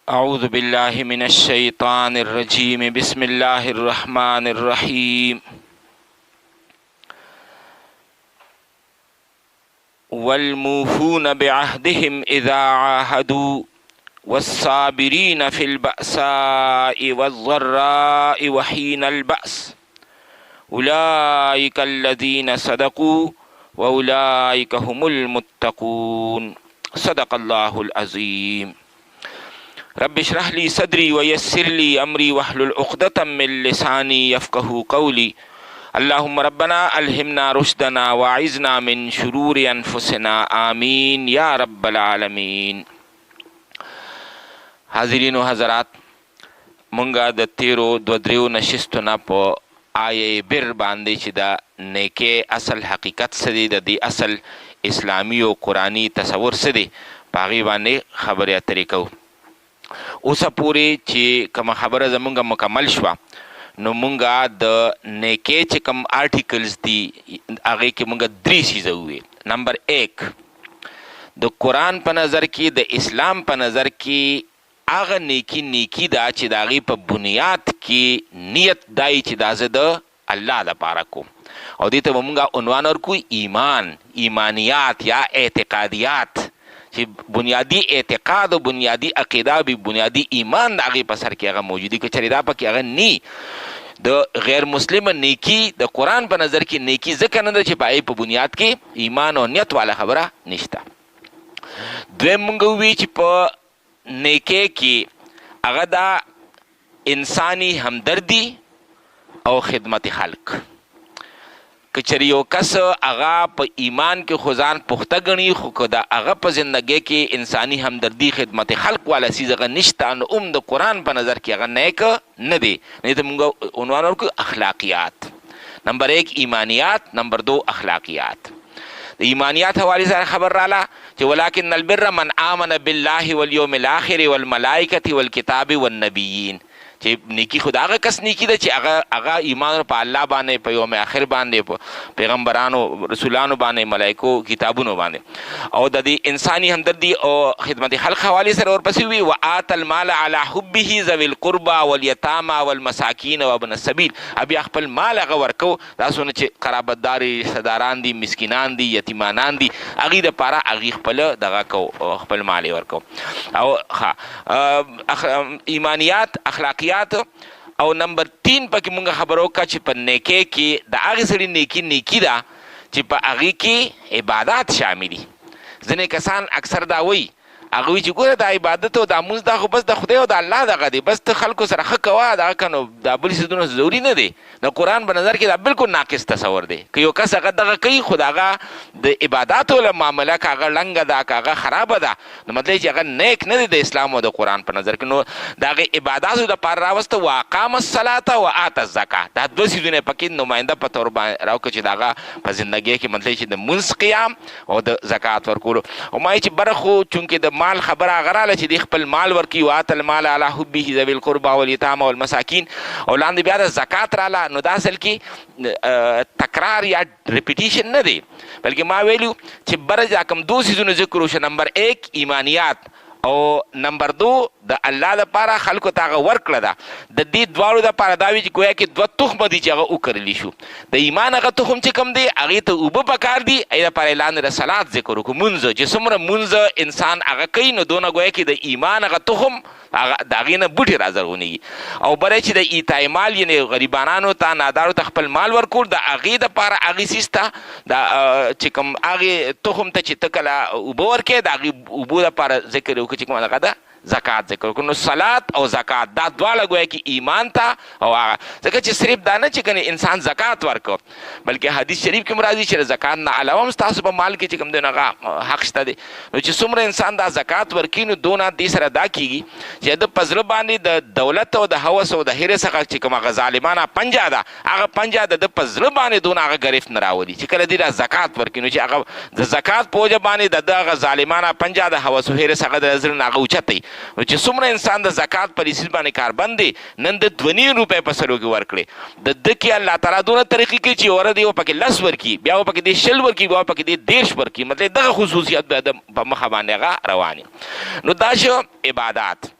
أعوذ بالله من الشيطان الرجيم بسم الله الرحمن الرحيم والموفون بعهدهم إذا عاهدوا والصابرين في البأساء والضراء وحين البأس أولئك الذين صدقوا وأولئك هم المتقون صدق الله العظيم. رب اشرح لي صدري ويسر لي أمري واحلل عقدة من لساني يفقهوا قولي. اللهم ربنا ألهمنا رشدنا واعذنا من شرور أنفسنا آمين یا رب العالمین. حاضرین و حضرات، مونږه د تیرو دو دریو نشستو نه په آیه بر باندې چې د نیکه اصل حقیقت څه دی، د دې اصل اسلامی او قرآنی تصور څه دی، په هغې باندې خبرې اترې کوو. اوسه پورې چې کومه خبره زمونږ مکمل شوه نو مونږه د نیکه چې کوم آرټیکلز دي هغې کې مونږ درې څیزه وویل. نمبر 1، د قرآن په نظر کې، د اسلام په نظر کې هغه نیکی ده چې د هغې په بنیاد کې نیت دای چې دا زه د الله دپاره کوم، او دې ته به مونږ عنوان ورکوو ایمان، ایمانیات یا اعتقادیات، چې بنیادی اعتقاد و بنیادی عقیده و بنیادی ایمان د هغې په سر کې هغه موجودي، که چېرې دا پکې هغه نی. د غیر مسلمه نیکی د قرآن په نظر کې نیکی ځکه نه ده چې په هغې په بنیاد کې ایمان او نیت والا خبره نشته. دویم مونږ ووي چې په نیکۍ کې هغه دا انسانی همدردي او خدمت خلق. که چېرې یو کس هغه په ایمان کې خو ځان پخته ګڼي، خو که د هغه په زندګۍ کې انساني همدردي خدمت خلق والا څیز هغه نشته، نو هم د قرآن په نظر کې هغه نیک نه دی. دې ته موږ عنوان ورکړو اخلاقیات. نمبر 1 ایمانیات، نمبر 2 اخلاقیات. د ایمانیات حوالې سره خبر راله چې ولکن البر من آمن بالله والیوم الاخر والملائکة والکتاب والنبیین، چې نیکی خو د هغه کس نیکی ده چې هغه ایمان په الله باندې، په یوم آخر باندې، په پیغمبرانو رسولانو باندې، ملایکو کتابونو باندې، او د دې انساني همدردي او خدمت خلق حوالې سره ورپسې وي وآت المال على حبه ذوي القربى والیتامى والمساکین وابن السبیل. بیا خپل مال هغه ورکو، دا څونه چې قرابتدار رشتهداران دي، مسکینان دي، یتیمانان دي، هغې دپاره هغې خپل دغه کو، خپل مال یې ورکو. او ایمانیات، اخلاقیات. او نمبر 3 پکې مونږ خبره وکړه چې په نیکۍ کې د هغې سړي نیکي ده چې په هغې کې عبادات شاملي. ځینې کسان اکثر دا وایي، هغه وایي چې ګوره دا عبادت او دا مونځ دا خو بس د خدای او د الله دغه دی، بس ته خلکو سره ښه کوه، دغه که نو دا بل څیزونه ضروري نه دی. د قرآن په نظر کې دا بالکل ناقص تصور دی. که یو کس هغه دغه کوي خو د هغه د عباداتو له معامله که هغه ړنګه ده، که هغه خرابه ده، نو مطلب چې هغه نیک نه دی د اسلام او د قرآن په نظر کې. نو د هغې عباداتو دپاره راوسته واقام الصلاة وآت الزکاة، دا دوه څیزونه پکې نماینده په طور باندې راوکړه چې د هغه په زندګۍ کې مطلب چې د مونځ قیام او د زکات ورکولو. او ما چې بره خو چونکې د مال خبره هغه راله چې دی خپل مال ورکوي، وآت المال على حبه ذوي القربى والیتامى والمساکین، او لاندې بیا د زکات راله. نو دا اصل کې تکرار یا ریپیټیشن نه دی، بلکې ما ویلو چې بره دا کوم دو څیزونه ذکر وشو، نمبر 1 ایمانیات او نمبر 2 د الله دپاره خلکو ته هغه ورکړه ده. د دې دواړو دپاره دا وي چې ګویا کې 2 تخمه دي چې هغه وکرلی شو. د ایمان هغه تخم چې کوم دی هغې ته اوبه پکار دي، هغې دپاره یې لاندې د صلات ذکر وکړو، مونځ چې څومره مونځ انسان هغه کوي نو دونه ګویا کې د ایمان هغه تخم د هغې نه بوټې رازرغونېږي. او بری چې د ایتای مال یعنې غریبانانو ته، نادارو ته خپل مال ورکول، د هغې دپاره هغې څیز ته چې کوم هغې تخم ته چې ته کله اوبه ورکوې، د هغې اوبو دپاره ذکر یې وکړو چې کومه دغه ده زکات ذکر وکړو. نو صلات او زکات دا دواړه ګویا کې ایمان ته او هغه، ځکه چې صرف دا نه چې کنې انسان زکات ورکړو، بلکې حدیث شریف کې هم راځي چې د زکات نه علاوه هم ستاسو په مال کې چې کوم دی نو هغه حق شته دی. نو چې څومره انسان دا زکات ورکړي نو دونه دې سره دا کېږي چې د په زړه باندې د دولت او د هوس او د هرې څخه چې کوم هغه ظالمانه پنجه ده، هغه پنجه د ده په زړه باندې دونه هغه ګرفت نه راولي چې کله دې دا زکات ورکړي، نو چې هغه د زکات په وجه باندې د ده هغه ظالمانه پنجه د هوس او هرې څخه د زړه نه هغه اوچتوي، نو چې څومره انسان د زکات په لیسیز باندې کاربند دی نن د 2.5 روپۍ په سلو کې ورکړي د ده کې الله تعالی دونه طریقې کوي چې اوره دی پکې 10 ورکړي بیا پکې دی 10 ورکړي بیا پکې دی 10 ورکړي مطلب دغه خصوصیت د په مخه باندې هغه رواني نو دا شو عبادات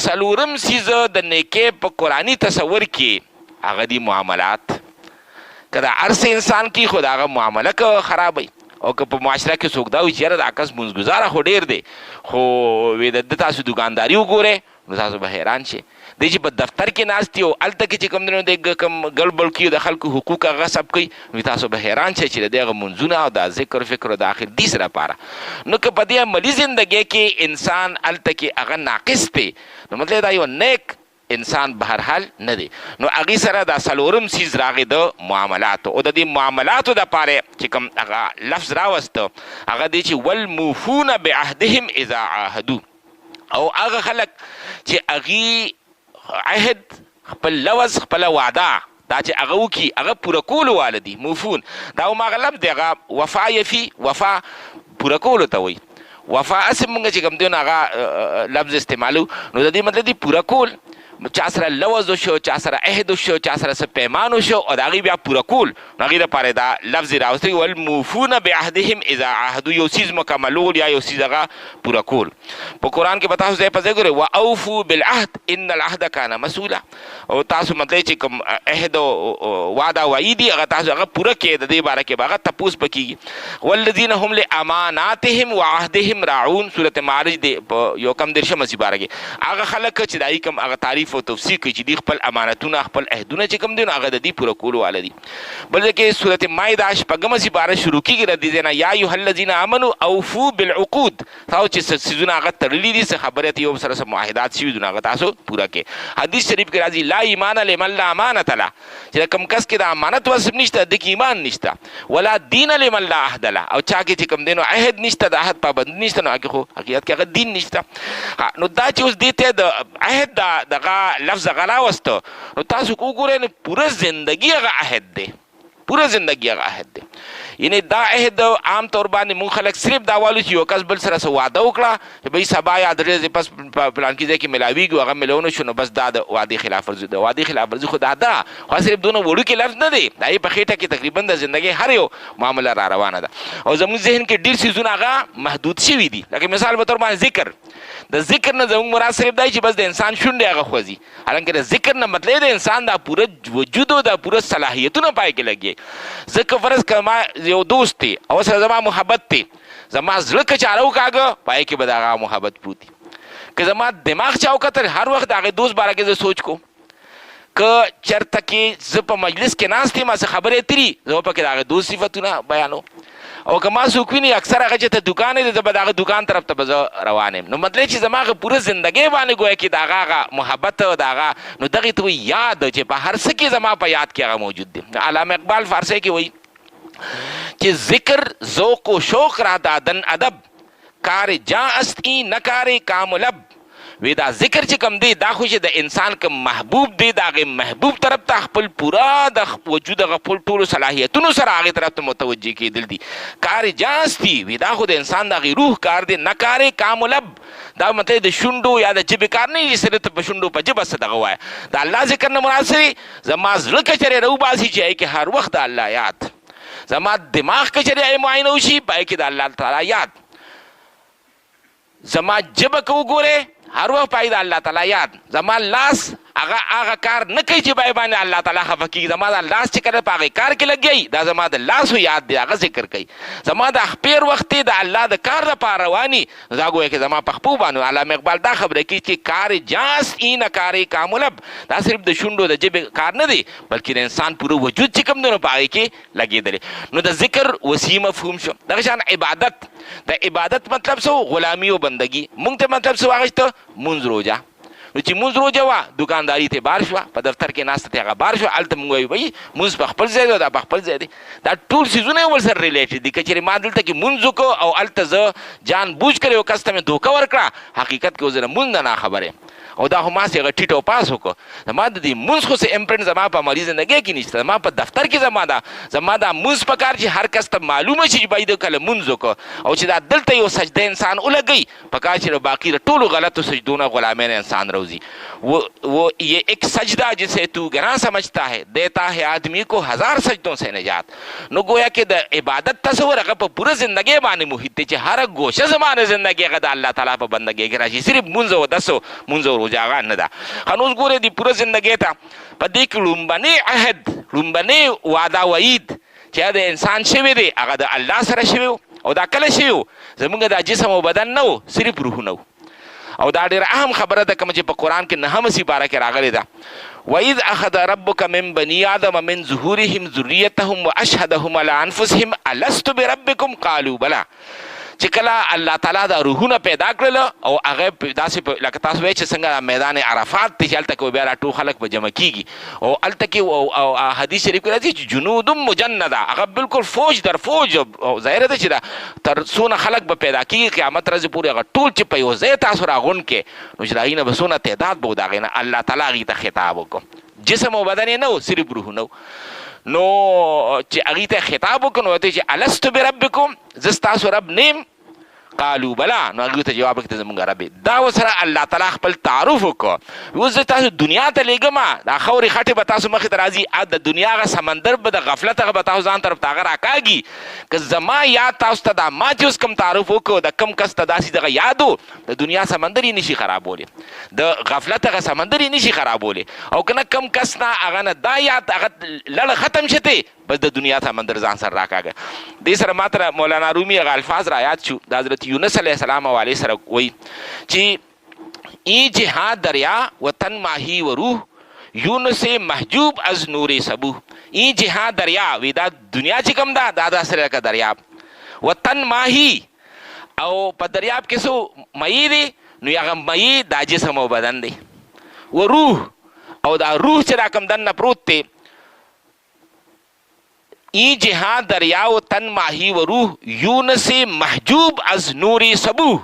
څلورم څیز د نیکۍ په قرآني تصور کې هغه دي معاملات که دا هر څه انسان کې خو د هغه معامله که خرابوي او که په معاشره کې څوک دا وي چې یاره دا کس مونځګزاره خو ډېر دی خو وی د تاسو دوکانداري وګورئ نو تاسو به حیران شئ دی چې په دفتر کې ناست دي او هلته کې چې کوم دی نو د کوم ګړبړ کوي د خلکو حقوق هغه غصب کوي نو تاسو به حیران شئ چې د دې هغه منځونه او دا ذکر فکر او د آخر دي سره پاره نو که په دې عملي زندګۍ کې انسان هلته کې هغه ناقص دی نو مطلب دا یو نیک انسان به هر حال نه دی نو هغې سره دا څلورم څیز راغی د معاملاتو او د دې معاملاتو دپاره چې کوم هغه لفظ راوسته هغه دی چې والموفون بعهدهم اذا عاهدو او هغه خلک چې هغې عهد خپل لوز خپله وعده دا چې هغه وکړي هغه پوره کولو واله دي موفون دا هماغه لفظ دی هغه وفا یفي وفا پوره کولو ته وایي وفا اسې مونږ چې کوم دی نو هغه لفظ استعمالو نو د دې مطلب دی پوره کول چا سره لوز وشو چا سره عهد وشو چا سره څه پیمان وشو او د هغې بیا پوره کول نو هغې دپاره دا لفظ یې راوستی والموفون بعهدهم اذا عهدو یو څیز مکملول یا یو څیز هغه پوره کول په قرآن کې به تاسو ځای په ځای ګورئ واوفو بالعهد ان العهد کان مسؤولا او تاسو مطلب چې کوم عهد او وعده وعیدي هغه تاسو هغه پوره کړئ د دې باره کې به هغه تپوس به کېږي والذین هم لاماناتهم وعهدهم راعون سورت معارج دی په یو کم دېرشمه سپاره کې هغه خلک چې د هغې کوم هغه تعریف او تفسیر کوي چې دوی خپل امانتونه خپل عهدونه چې کوم دي نو هغه د دې پوره کولو واله دي بل ځای کې سورت مایده شپږمه سپاره شروع کېږي د دې ځای نه یا ایها الذین آمنوا اوفو بالعقود تاسو چې څیزونه هغه تړلي دي څه خبرې اترې یو سره څه معاهدات شوي دي نو هغه تاسو پوره کړئ حدیث شریف کې راځي لا ایمان لمن لا امانت له چې کوم کس کې د امانت وسب نشته د کې ایمان نشته ولا دین لمن لا عهد له او چا کې چې کوم دی نو عهد نشته د عهد پابند نشته نو هغې خو حقیقت کې هغه دین نشته نو دا چې اوس دې ته د عهد دغه لفظ غلا وسته نو تاسو وګورئ نو پوره زندگی هغه عهد دی پوره زندگی هغه عهد دی یعنی دا عهد عام طور باندې مونږ خلک صرف دا وایو چې یو کس بل سره څه واده وکړه چې بهی سبا یا درې ورځې پس په پلانکي ځای کې میلاویږي هغه میلاونه شو نو بس دا د وعدې خلاف ورزي د وعدې خلاف ورزي خو دا خو صرف دونه وړوکی لفظ نه دی دا یې په خېټه کې تقریبا د زندګۍ هر یو معامله را روانه ده او زموږ ذهن کې ډېر څیزونه هغه محدود شوي دي لکه مثال په طور باندې ذکر د ذکر نه زموږ مراد صرف دی چې بس د انسان شونډې هغه خوځي حالانکه د ذکر نه مطلب د انسان دا پوره وجود او دا پوره صلاحیتونه پای کې لګي ځکه فرض کړه ما یو دوست دی او سره زما محبت دی زما زړه که چاره وکاږه پای کې به د هغه محبت پروت دی که زما دماغ چا وکتل هر وخت د هغې دوست باره کې زه سوچ کوم که چېرته کې زه په مجلس کې ناست یم څه خبرې اتري زه به پکې د هغې دوست صفتونه بیانوم او که ما څوک ویني اکثر هغه چې ته دوکان دی زه به د هغه دوکان طرف ته به زه روان یم نو مطلب چې زما هغه پوره زندګۍ باندې ګویا کې د هغه محبت او د هغه نو دغې ته وایي یاد چې په هر څه کې زما په یاد کې هغه موجود دی علامه اقبال فارسی کې وایي چې ذکر ذوق و شوق را دادن ادب کار جا است این نکار کام لب وی دا ذکر چې کوم دی دا خو چې د انسان کوم محبوب دی د هغې محبوب طرف ته خپل پوره د وجود هغه خپل ټولو صلاحیتونو سره هغې طرف ته متوجه کېدل دي کار جاست دي وی دا خو د انسان د هغې روح کار دی نه کارې کام لب دا مطلب د شونډو یا د ژبې کار نه وي صرف ته په شونډو په ژبه څه دغه وایه د الله ذکر نه مراد څه وي زما زړه که چېرې راوباسي چې هغې کې هر وخت د الله یاد زما دماغ که چېرې معاینه وشي په هغې کې د الله تعالی یاد زما ژبه که وګورې هر وخت پای د الله تعالی یاد زما لاس هغه کار نه کوي چې بای باندې الله تعالی خفه کېږي زما د لاس چې کله په هغې کار کې لګوي دا زما د لاسو یاد دی هغه ذکر کوي زما د خپیر وخت د الله د کار لپاره رواني دا ګویا کې زما په خپو باندې علامه اقبال دا خبره کوي چې کار جاس این کار کاملب دا صرف د شونډو د ژبې کار نه دی بلکې د انسان پوره وجود چې کوم دی نو په هغې کې لګېدلی نو د ذکر وسیع مفهوم شو دغه شان عبادت د عبادت مطلب څه غلامي او بندګي مونږ ته مطلب څه واخیسته مونځ روژه نو چې مونځ روژه وه دکانداري ته بار شوه په دفتر کې ناسته ته هغه بار شوه هلته مونږ وایو بهي مونځ په خپل ځای دی دا په خپل ځای دی دا ټول څیزونه یې ورسره ریلیټډ دي که چېرې ما دلته کې مونځ وکړو او هلته زه جان بوجھ کړې یو کس ته مې دوکه ورکړه حقیقت کې اوس زه د مونځ نه ناخبر یم او دا خو ما سې هغه ټیټ او پاس وکړو زما د دې مونځ خو څه امپرنټ زما په عملي زندګۍ کې نشته زما په دفتر کې زما دا مونځ پکار چې هر کس ته معلومه شي چې باید کله مونځ وکړو او چې دا دلته یو سجده انسان ولګوي پکار چې باقی د ټولو غلطو سجدوں غلامین انسان روزی وہ یہ ایک سجدہ جسے تو گراں سمجھتا ہے دیتا ہے آدمی کو 1000 سجدوں سے نجات نو گویا کہ د عبادت تصور هغه په پوره زندګۍ باندې محیط دی چې هر ګوشه زمانه زندګۍ هغه د الله تعالی په بندګۍ کې راشي صرف مونځ او دسو مونځ او روژه هغه نه ده خنوز ګوره دی پوره زندګۍ ته په دې کې لومبنی عهد لومبنی وعده وعید چې د انسان شوی دی هغه د الله سره شوی او دا کله شوی زمونږ د جسم او بدن نه و صرف روح نه او دا ډېره اهم خبره ده کوم چې په قرآن کې 9 سپاره کې راغلې ده وَإِذْ أَخَذَ رَبُّكَ مِنْ بَنِي آدَمَ مِنْ ظُهُورِهِمْ ذُرِّيَّتَهُمْ وَأَشْهَدَهُمْ عَلَىٰ أَنفُسِهِمْ أَلَسْتُ بِرَبِّكُمْ قَالُوا بَلَىٰ چې کله الله تعالی دا روحونه پیدا کړل او هغه داسې لکه تاسو وایئ چې څنګه میدان عرفات دی چې هلته کې بیا ټول خلک به جمع کېږي او هلته کې او حدیث شریف کې راځي چې جنود مجنده هغه بالکل فوج در فوج او ظاهره ده چې دا تر څونه خلک به پیدا کېږي قیامت ورځې پورې هغه ټول چې په یو ځای تاسو راغونډ کې نو چې د هغې نه به څونه تعداد به و د هغې نه الله تعالی هغې ته خطاب وکړو جسم او بدن یې نه و صرف روح نه نو چې هغې ته خطاب وکړو نو ورته چې الستو بربکم زه ستاسو رب نیم قالو بلا نو هغوی ته جواب وکړي ته زموږ رب دا ورسره الله تعالی خپل تعارف وکړو اوس زه تاسو دنیا ته لېږم دا خورې خټې به تاسو مخې ته راځي د دنیا هغه سمندر به د غفلت هغه به تاسو ځان طرف ته هغه راکاږي که زما یاد تاسو ته دا ما چې اوس کوم تعارف وکړو د کم کس ته داسې دغه یاد و د دنیا سمندر یې نشي خرابولی د غفلت هغه سمندر یې نشي خرابولی او که نه کم کس نه هغه نه دا یاد هغه لړ ختم شته بس د دنیا سمندر ځان سره راکاږه دې سره ما ته مولانا رومي هغه الفاظ را یاد شو د حضرت یونس علیه السلام حوالې سره وایي چې ای جهاد دریا وطن ماهی و روح یونس محجوب از نور سبو ای جهاد دریا وی دا دنیا چې کوم ده دا داسې لکه دریاب وطن ماهی او په دریاب کې څو مهی دی نو هغه مهی دا جسم او بدن دی و روح او دا روح چې دا کوم دننه پروت دی ای جهان دریا و تن ماهی و روح یونس محجوب از نور سبو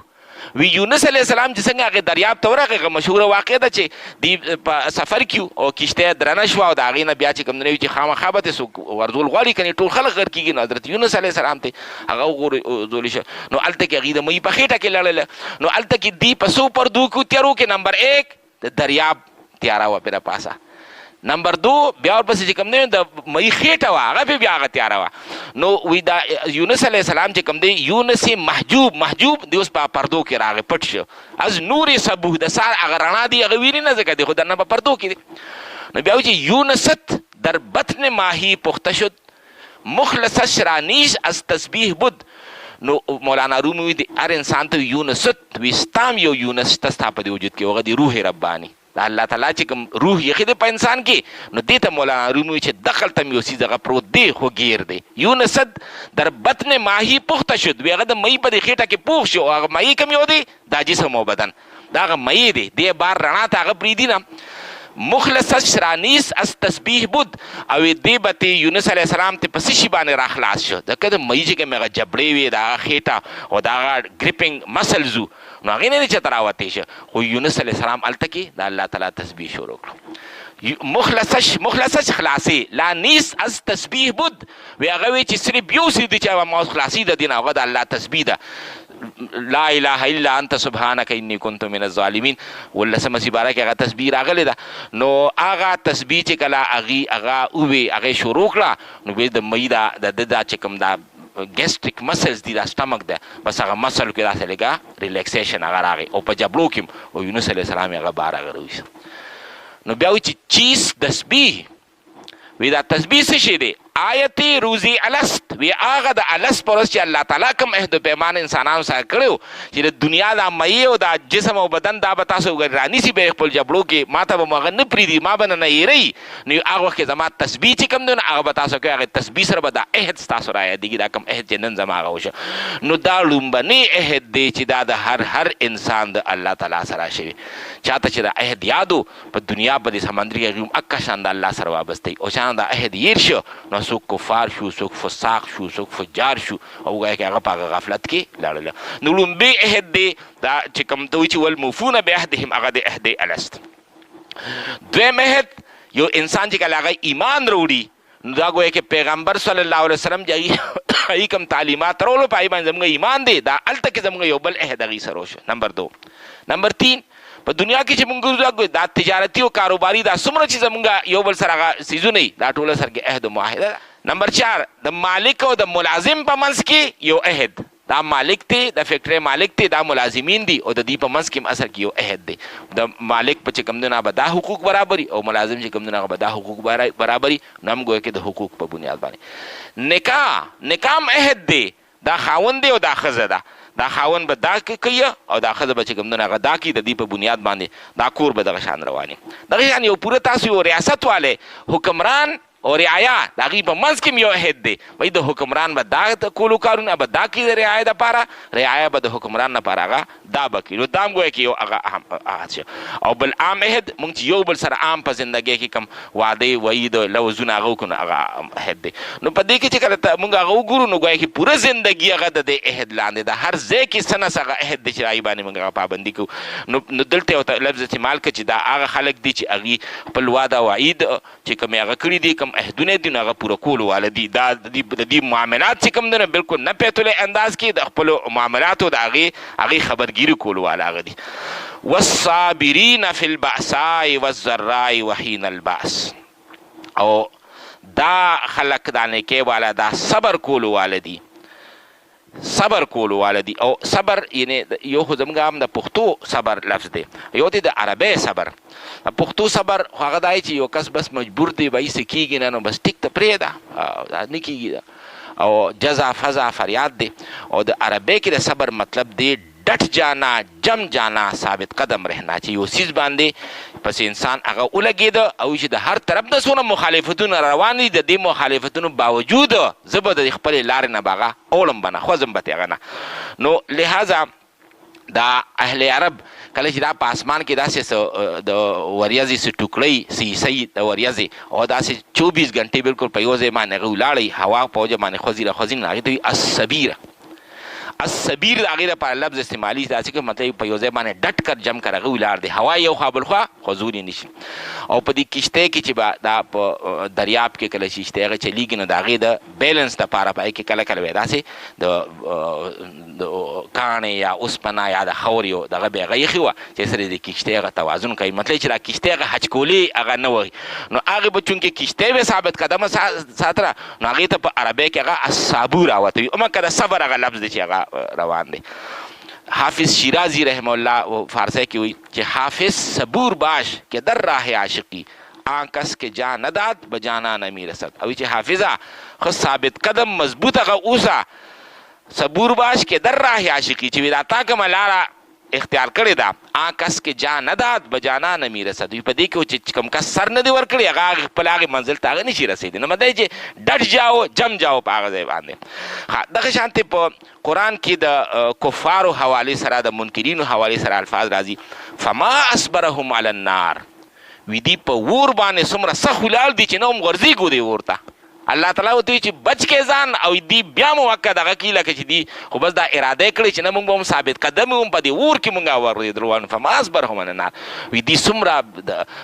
وی یونس علیه السلام چې څنګه هغې دریاب ته ورغی هغه مشهوره واقع ده چې دی په سفر کې او کښتۍ درنه شوه او د هغې نه بیا چې کوم نه وي چې خامخا به ته څوک ورزول غواړي که نه ټول خلک غر کېږي نو حضرت یونس علیه السلام ته هغه وغورځولی شه نو هلته کې هغې د مۍ په خېټه کې لړله نو هلته کې دی په څو پردو کې تیارو کې نمبر 1 د دریاب تیاره وه پرې پاسه نمبر 2 بیا ورپسې چې کوم دی د مۍ خېټه وه هغه پې بیا هغه تیاره وه نو وی دا یونس علیه السلام چې کوم دی یونس محجوب دی اوس په پردو کې راغی پټ شو از نور سبوه د سار هغه رڼا دی هغه ویني نه ځکه دی خو دننه په پردو کې دی نو بیا وایي چې یونست در بطن ماهی پخته شد مخلصش را نیز از تسبیح بود نو مولانا رومي وایي هر انسان ته یونست وي ستام یو یونس شته ستا په دې وجود کې هغه دی روح رباني دا الله تعالی چې کوم روح یخی دی په انسان کې نو دې ته مولانا رومي وایي چې دخل ته مې یو څیز هغه پروت دی خو ګیر دی یونست در بطن ماهی پخته شد وی هغه د مۍ په دې خېټه کې پوخ شو هغه مۍ کوم یو دی دا جسم او بدن دا هغه مۍ دی دې بار رڼا ته هغه پرېږدي نه مخلصش رانیس از تسبیح بود او دې به ته یونس علیه السلام ته په څه شي باندې راخلاص شو دکه د مۍ چې کوم هغه جبړې وې د هغه خېټه او د هغه ګریپنګ مسلز وو نو هغې نه دی چېرته راوتی شه خو یونس علیه السلام هلته کې د الله تعالی تسبیح شروع کړو مخلصش خلاصې لا نیس از تسبیح بود وی هغه وی چې صرف یو څه دی چې هغه ماوس خلاصي د دین هغه د الله تسبیح ده لا اله الا انت سبحانك انی كنت من الظالمین ولسمه سپاره کې هغه تسبیح راغلی ده نو هغه تسبیح چې کله هغه ووی هغې شروع کړه نو بیا د مۍ د ده دا چې کوم دا ګیسټریک مسلز دی دا سټمک ده بس هغه مسل کې داسې لږه ریلیکسیشن هغه راغی او په جبلو کې او یونس علیه السلام هغه بار هغه راویست نو بیا وایي چې چیز تسبیح وی دا تسبیح څه شی دی آیت روزی الست وی هغه د الست پر ورځ چې الله تعالی کوم عهد و پیمان انسانانو سره کړی چې د دنیا دا مایع او دا جسم او بدن دا به تاسو رانیسي به خپل جبړو کې ما ته به مو هغه نه پرېږدي ما به نه هېروي نو هغه وخت کې زما تسبیح چې کوم دی نو هغه به تاسو کوي هغې تسبیح سره به دا عهد ستاسو را یادېږي دا کوم عهد چې نن زما هغه وشو نو دا لومبنی عهد دی چې دا د هر انسان د الله تعالی سره شوي چاته چې دا عهد یادو په دنیا په دې سمندر کې هغوی هم اکه شان د الله سره وابسته او چانه دا عهد هېر شو نو څوک کفار شو څوک فساق شو څوک فجار شو او وایي چې هغه په هغه غفلت کې لاړل نو لومبی عهد دی دا چې کوم ته وایي چې والموفون بعهدهم هغه د عهد الست دویم عهد یو انسان چې کله هغه ایمان راوړي نو دا ګویا کې پیغمبر صلی الله علیه وسلم چې هغې کوم تعلیمات راوړلو په هغې باندې زموږ ایمان دی دا هلته کې زموږ یو بل عهد هغې سره وشو نمبر 2 نمبر 3 په دنیا کې چې موږ دا تجارتي او کاروباري دا څومره چې زموږ یو بل سره هغه څیزونه دا ټوله سره کې عهد و معاهده ده نمبر 4 د مالک او د ملازم په منځ کې یو عهد دا مالک دی د فیکټرۍ مالک دی دا ملازمین دي او د دې په منځ کې هم اصل کې یو عهد دی د مالک په چې کوم دی نه به دا حقوق برابري او ملازم چې کوم دی نه به دا حقوق برابري نو هم ګویا کې د حقوق په بنیاد باندې نکاح هم عهد دی دا خاوند دی او دا ښځه ده دا خاوند به دا کوي او دا ښځه به چې کوم دی نه هغه دا کوي د دې په بنیاد باندې دا کور به دغه شان رواني دغه شان یو پوره تاسو یو ریاست والی حکمران او رعایا د هغې په منځ کې هم یو عهد دی وایي د حکمران به دا کولو کارونه به دا کوي د رعایا دپاره رعایا به د حکمران لپاره هغه دا به کوي نو دا هم ګویا کې یو هغه اهم عهد شو او بل عام عهد مونږ چې یو بل سره عام په زندګۍ کې کوم وعدې وعید لوظونه هغه وکړو نو هغه عهد دی نو په دې کې چې کله مونږ هغه وګورو نو ګویا کې پوره زندګي هغه د دې عهد لاندې د هر ځای کې څه نه څه هغه عهد دی چې هغې باندې مونږ هغه پابندي کوو نو دلته یو لفظ استعمال کړه چې دا هغه خلک دي چې هغې خپل واده وعید چې کوم هغه کړي دي کوم عهدونه دي نو هغه پوره کولو واله دي دا د دې معاملات چې کوم دی نو بلکل نه پیتلی انداز کې د خپلو معاملاتو د هغې خبرګیري کولو واله هغه دي والصابرین فی البأساء والضراء وحین البأس او دا خلک دا نیکۍ والا دا صبر کولو واله دي صبر کولو واله دي او صبر یعنی یو خو زموږ هم د پښتو صبر لفظ دی یو دی د عربی صبر د پښتو صبر خو هغه دا چې یو کس بس مجبور دی به هېڅ کېږي نه نو بس ټیک ته پرېږده دا نه کېږي او جزا فضا فریاد دی او د عربی کې د صبر مطلب دی ډټ جانا جم جانا ثابت قدم رهنا چې یو څیز باندې پس انسان هغه ولګېده او چې د هر طرف نه څونه مخالفتونه روان دي د دې مخالفتونو باوجود زه به د خپلې لارې نه به هغه اوړم به نه خوځم به هغه نه نو لهذا دا اهل عرب کله چې دا په اسمان کې داسې د وریځې څه ټوکړۍ سیسۍ د وریځې او داسې 24 غنټې بلکل په یو ځای باندې هغه ولاړئ هوا په وجه باندې خوځي راخوځي نو هغې ته وایي الصبیره الصبیر د هغې دپاره لفظ استعمالي داسې که مطلب په یو ځای باندې ډټ کر جم کر هغه ولاړ دی هوا یو خوا بل خوا خوځولی نه شي او په دې کښتۍ کې چې به دا په دریاب کې کله چې کښتۍ هغه چلیږي نو د هغې د بیلنس دپاره په هغې کې کله کله به داسې د کاڼې یا اوسپنه یا د خاورې یو دغه به یې هغه ایښې وه چې سره د کښتۍ هغه توازن کوي مطلب چې دا کښتۍ هغه حچکولې هغه نه وهي نو هغې به چونکې کښتۍ به ثابت قدمه ساتله نو هغې ته په عربۍ کې هغه الصابور راوته وي عمکه د صبر هغه لفظ دی چې هغه روان دی حافظ شیرازی رحمه الله فارسی کی ہوئی کہ حافظ صبور باش کہ در راہ عاشقی آنکس کے جان نداد بجانا نمی رسد اوی چې حافظہ خود ثابت قدم مضبوط اغا اوسا صبور باش کہ در راہ عاشقی چې وی دا تا کومه لاره اختیار کړې ده آنکس کې جان نداد بجانا نمی رسد په دې کې چې کوم کس سر نه دی ورکړی هغه خپل هغې منزل ته هغه نشي رسېدی نو مطلب چې ډټ جاو جم جاو په هغه ځای باندې دغه شانتې په قرآن کې د کفارو حوالې سره د منکرینو حوالې سره الفاظ راځي فما اصبرهم علی النار وی دی په اور باندې څومره سخت ولاړ دي چې نه هم غورځېږو دی اور ته الله تعالی ورته وایي چې بچ کې ځان او دی بیا مو وکه دغه کړي لکه چې دی خو بس دا اراده یې کړې چې نه موږ به هم ثابت قدم هم په دې اور کې موږ اورېدلو فما اصبرهم علی النار وی دی څومره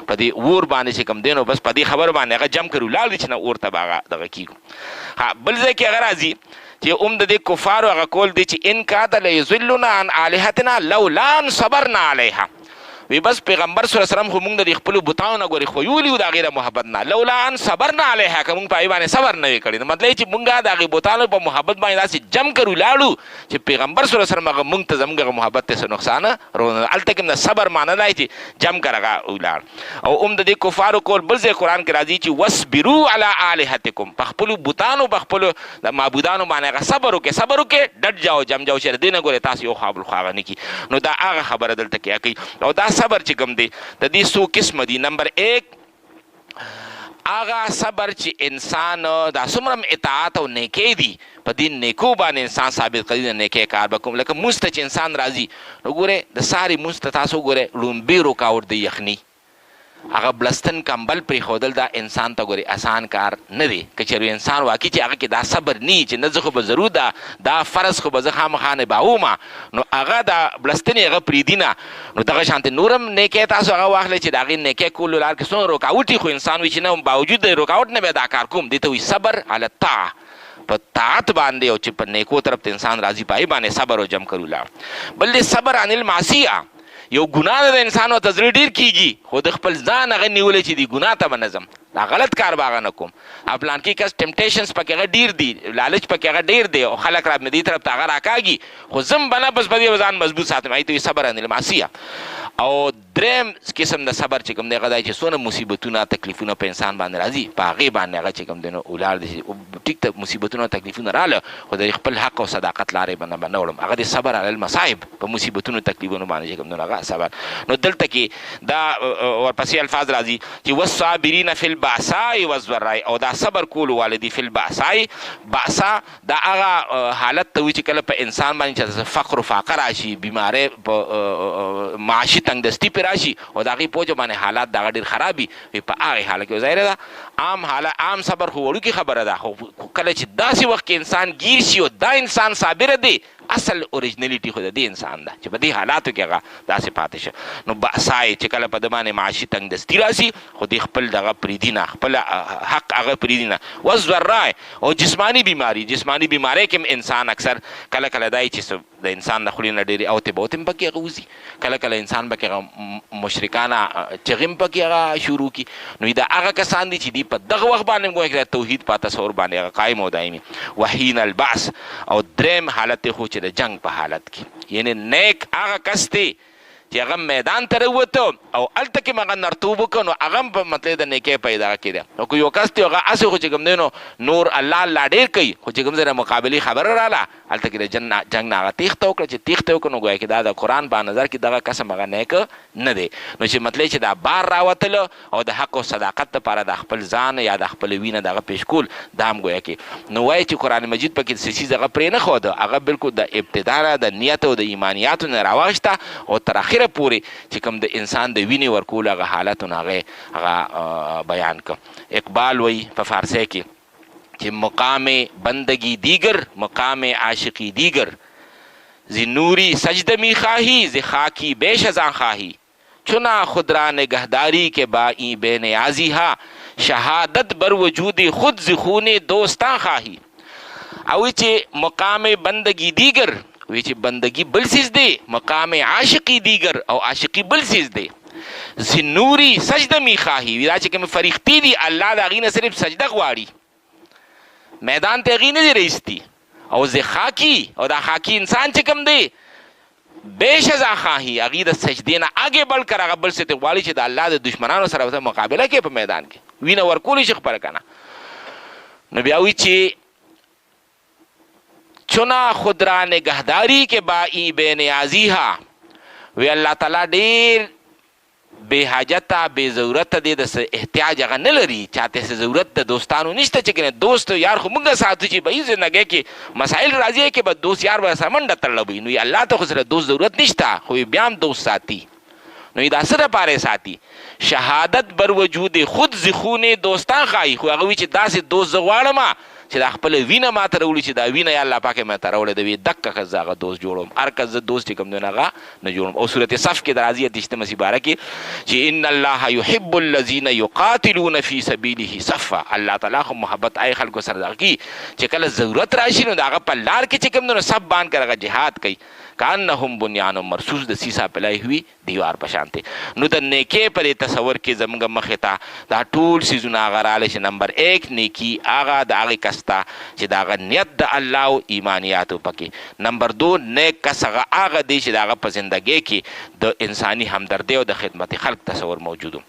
په دې اور باندې چې کوم دی نو بس په دې خبر باندې هغه جم کړي ولاړ دي چې نه اور ته به هغه دغه کېږو بل ځای کې هغه راځي چې د دې کفارو هغه کول دی چې ان کاد لیضلنا عن الهتنا لولا ان صبرنا علیها وی بس پیغمبر صلی الله علیه وسلم خو موږ د خپلو بتانو نه ګورې خویولي وو د هغې د محبت نه لولا ان صبرنا علیها که موږ په هغې باندې صبر نه وی کړی نو مطلب چې موږ د هغې بتانو په محبت باندې داسې جم کړو لاړو چې پیغمبر صلی الله علیه وسلم هغه موږ ته زموږ هغه محبت ته څه نقصان رونه هلته کې هم د صبر معنی دی چې جم کړ هغه ولاړ او هم د دې کفارو کول بل ځای قرآن کې راځي چې واصبروا علی الهتکم په خپلو بتانو په خپلو د معبودانو باندې هغه صبر وکړئ ډډ جاو جم جاو چې د دې نه ګورې تاسو یو خوا بل خوا هغه نه کړي نو دا هغه خبره دلته کې کوي او دا صبر چې کوم دی د دې څو قسمه دي نمبر 1 هغه صبر چې انسان دا څومره اطاعت او نیکۍ دي په دې نیکو باندې انسان ثابت کړي د نیکۍ کار به کوم لکه مونځ ته چې انسان راځي نو ګورې د ساري مونځ ته تاسو ګورې لومبي رکاوټ د یخني هغه بلستن کمبل پرېښودل دا انسان ته ګورې اسان کار نه دی که چېرې انسان واقعي چې هغه کې دا صبر نه چې نه زه خو به ضرور دا فرض خو به زه خامخا نباومه نو هغه دا بلستنې هغه پرېږدي نه نو دغه شانتې نورم نیکۍ تاسو هغه واخلئ چې د هغې نیکۍ کولو لار کې څومره رکاوټ خو انسان وي چې نه باوجود د رکاوټ نه بیا دا کار کوم دې ته وایي صبر علی الطاعه په طاعت باندې او چې په نیکو طرف ته انسان راځي په هغې باندې صبر او جم کړو لاړ بل دی صبر عن المعصیه یو ګناه د انسان ورته زړه ډېر کېږي خو د خپل ځان هغه نیولی چې دې ګناه ته به نه ځم دا غلط کار به هغه نه کوم او پلانکي کس ټمپټیشنز پکې هغه ډېر دي لالچ پکې هغه ډېر دی او خلک را دې طرف ته هغه راکاږي خو زم به نه بس په دې ځان مضبوط ساتم هغې ته وایي صبر عن المعصیه او دریم قسم د صبر چې کوم دی هغه دی چې څونه مصیبتونه تکلیفونه په انسان باندې راځي په هغې باندې هغه چې کوم دی نو ولاړ دی ټیک ته مصیبتونه او تکلیفونه راله خو د خپل حق او صداقت لارې باندې به نه وړم هغه د صبر علی المصائب په مصیبتونو تکلیفونو باندې چې کوم دی هغه صبر نو دلته کې دا ورپسې الفاظ راځي چې والصابرین فی البأساء والضراء او دا صبر کولو والدي فی البأساء بأسا دا هغه حالت ته وي چې کله په انسان باندې چې فقر و فاقه راشي بیمارۍ په معاشي تنګدستي پې راشي او د هغې په وجه باندې حالات د هغه ډېر خراب وي په هغې حالت کې ظاهره ده عام صبر خو وړوکې خبره ده خو کله چې داسې وخت کې انسان ګیر شي او دا انسان صابره دی اصل اوریجنلیټي خو د دې انسان ده چې په دې حالاتو کې هغه داسې پاتې شه نو بأسای چې کله په د باندې معاشي تنګدستي راشي خو دې خپل دغه پرېږدي نه خپل حق هغه پرېږدي نه والضراء او جسماني بیماري کې هم انسان اکثر کله کله دا چې د انسان د خولې نه ډېرې اوتې بوتې هم پکې هغه وځي کله کله انسان پکې هغه مشرکانه چغې هم پکې هغه شروع کړي نو دا هغه کسان دي چې دوی په دغه وخت باندې هم ګویا توحید په تصور باندې هغه قایم او دایمي وحین البعث او دریم حالت خو چې د جنگ په حالت کې یعنی نیک هغه کس دی چې هغه میدان ته راووته او هلته کې هغه نرتوب وکړو نو هغه هم په مطلب د نیکۍ پیدا کړي نو که یو کس دی هغه هسې خو چې کوم دی نو نور الله ډېر کوي خو چې کوم ځای نه مقابلې خبره راله هلته کې د جنګ نه هغه تېښته وکړه چې تېښته وکړه نو ګویا کې دا د قرآن په نظر کې دغه قسم هغه نیک نه دی نو چې مطلب چې دا بار راوتله او د حق او صداقت لپاره د خپل ځان یا د خپل وینه دغه پیش کول دا هم ګویا کې نو وایي چې قرآن مجید پکې څه څیز هغه پرې نه ښوده هغه بالکل د ابتدا نه د نیت او د ایمانیاتو نه راواخېسته او تر اخره پورې چې کوم د انسان د وینې ورکول هغه حالتونه هغه بیان کړ اقبال وایي په فارسی کې چې مقام بندگی دیگر مقام عاشقی دیگر ز نوری سجده می خواهی ز خاکی بیش از آن خواهی چنا خود را نگهداری که با این بے نیازی ها شهادت بر وجود خود ز خون دوستان خواهی او چې مقام بندگی دیگر وی چې بندگی بل سیز دی مقام عاشقی دیگر او عاشقی بل سیز دی ز نوری سجده می خواهی وی دا چې کوم فریختی دی الله د هغې نه صرف سجده غواړي میدان ته هغې نه دی رایستی او ز خاکی او دا خاکی انسان چې کوم دی بیش از خواهی هغې د سجدې نه اګې بل کر هغه بل څه ته غواړي چې د الله د دشمنانو سره ورته مقابله کوي په میدان کې وینه ورکولی شي خپله که نه نو بیا وایي چې چنا خود را نگهداری که با این بے نیازی ها وی الله تعالی ډیر بے حاجته بے ضرورت دی د احتیاج هغه نه لري چاته څه ضرورت د دوستانو نشته چې کنه دوست یار خو موږ ساتو چې به زندګۍ کې مسائل راځي کې به دوست یار به سره منډه تړلی نو الله ته خو سره دوست ضرورت نشته خو بیا هم دوست ساتي نو دا څه دپاره ساتي شهادت بر وجود خود ز خون دوستان ښایي خو هغه وایي چې داسې دوست زه غواړم چې دا خپل وینه ما ته راوړي چې دا وینه یا الله پاک ما ته راوړې د وی دک کز هغه دوست جوړوم هر کز دوست چې کوم دی هغه نه جوړوم. او سورۃ صف کې د راضی دشته مصیباره کې چې ان الله يحب الذين يقاتلون في سبيله صفا، الله تعالی خو محبت آی خلکو سره دغه چې کله ضرورت راشي نو دغه په لار کې چې کوم نو سب باندې کړه جهاد کوي کانهم بنیان مرصوص د سیسا پلای ہوئی دیوار پشانته. نو د نیکه پر تصور کې زمګه مخه تا دا ټول سيزونه غراله چې نمبر 1 نیکی آغا د هغه کستا چې دا غ نیت د الله او ایمانیات پکې. نمبر 2 نیک کسغه هغه دی چې دا غ په ژوندۍ کې د انساني همدردی او د خدمت خلق تصور موجودو.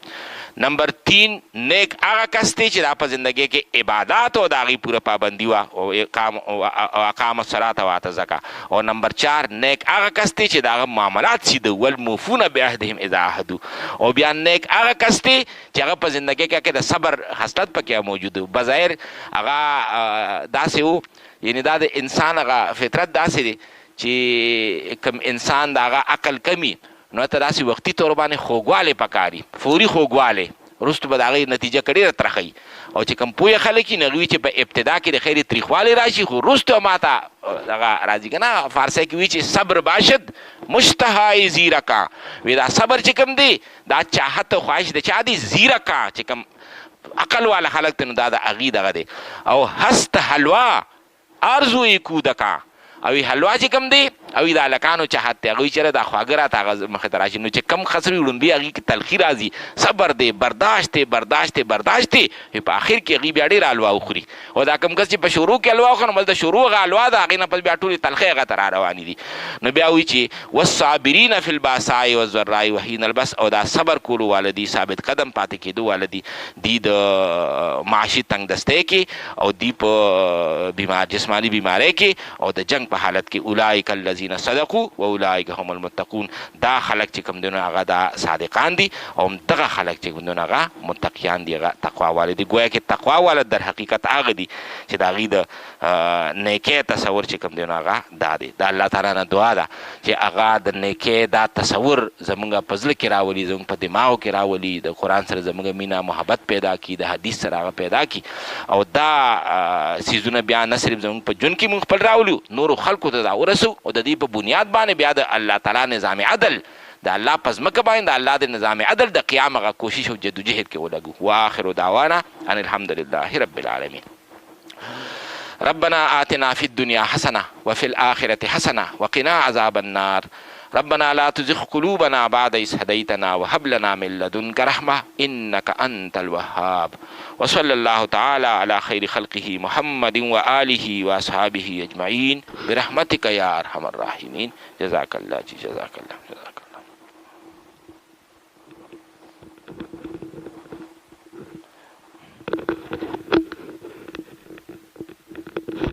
نمبر 3 نیک هغه کس دی چې دا په ژوندۍ کې عبادت او د هغې پوره پابندي وه او اقام الصلات او آت الزکات. او نمبر 4 نیک هغه کس دی چې د هغه معاملات سیده والموفون بعهدهم اذا عهدوا. او بیا نیک هغه کس دی چې هغه په ژوندۍ کې د صبر خصلت پکې موجود و. بظاهر هغه داسې و، یعنی دا د انسان هغه فطرت داسې دی چې کوم انسان د هغه عقل کمی نو ته داسې وختي طور باندې خوږوالی پکاري، فوري خوږوالی، وروسته به د هغې نتیجه که ډېره ترخی. او چې کوم پوهه خلک وي نو هغوی چې په ابتدا کې د خیر تریخوالی راشي خو وروسته ماته دغه راځي که نه فارسی کې وي چې صبر باشد مشتهای زیرکا. وی دا صبر چې کوم دی دا چاحت او خواهش د چا دی زیرکا چې کوم عقل والا خلک ته نو دا د هغې دغه دی. او هست حلوا ارزوی کودکا او حلوا چې کوم دی او د هلکانو چاحت دی هغوی چېرې دا خواږه راته هغه مخې ته راشي. نو چې کم خسرې وړومبي هغې کې تلخي راځي، صبر دی، برداشت دی، برداشت دی، برداشت دی، په آخر کې هغوی بیا ډېره حلوا وخوري. او دا کوم کس چې په شروع کې حلوا وخوري نو بل د شروع هغه حلوا ده هغې نه پس بیا ټولې تلخۍ هغه ته را روانې دي. نو بیا وایي چې والصابرین فی الباساء والضراء وحین البأس. او دا صبر کولو واله دي، ثابت قدم پاتې کېدو واله دي، دی د معاشي تنګ دستی کې او دی په جسمانی بیماری کې او د جنگ په حالت کې اولئک الذین صدقوا و اولئک هم المتقون. دا خلک چې کوم دی نو هغه دا صادقان دي او دغه خلک چې کوم دی نو هغه متقیان دي، هغه تقوا واله دي. ګویا کې تقوا واله در حقیقت هغه دي چې د هغې د نیکۍ تصور چې کوم دی نو هغه دا دی. د الله تعالی نه دعا ده چې هغه د نیکۍ دا تصور زمونږ په زړه کې راولي، زمونږ په دماغو کې راولي، د قرآن سره زمونږ مینه محبت پیدا کړي، د حدیث سره هغه پیدا کړي. او دا څیزونه بیا نه صرف زمونږ په ژوند کې مونږ خپل راولو، نورو خلکو ته دا ورسو او د دې په بنیاد باندې بیا د الله تعالی نظام عدل د الله په ځمکه باندې د الله د نظام عدل د قیام هغه کوشش او جدوجهد کې ولګو. واخر دعوانا ان الحمد لله رب العالمین. ربنا آتنا في الدنيا حسنة وفي الآخرة حسنة وقنا عذاب النار. ربنا لا تزغ قلوبنا بعد إذ هديتنا وهب لنا من لدنك رحمة إنك أنت الوهاب. وصلى الله تعالى على خير خلقه محمد وآله وأصحابه أجمعين برحمتك يا أرحم الراحمين. جزاك الله.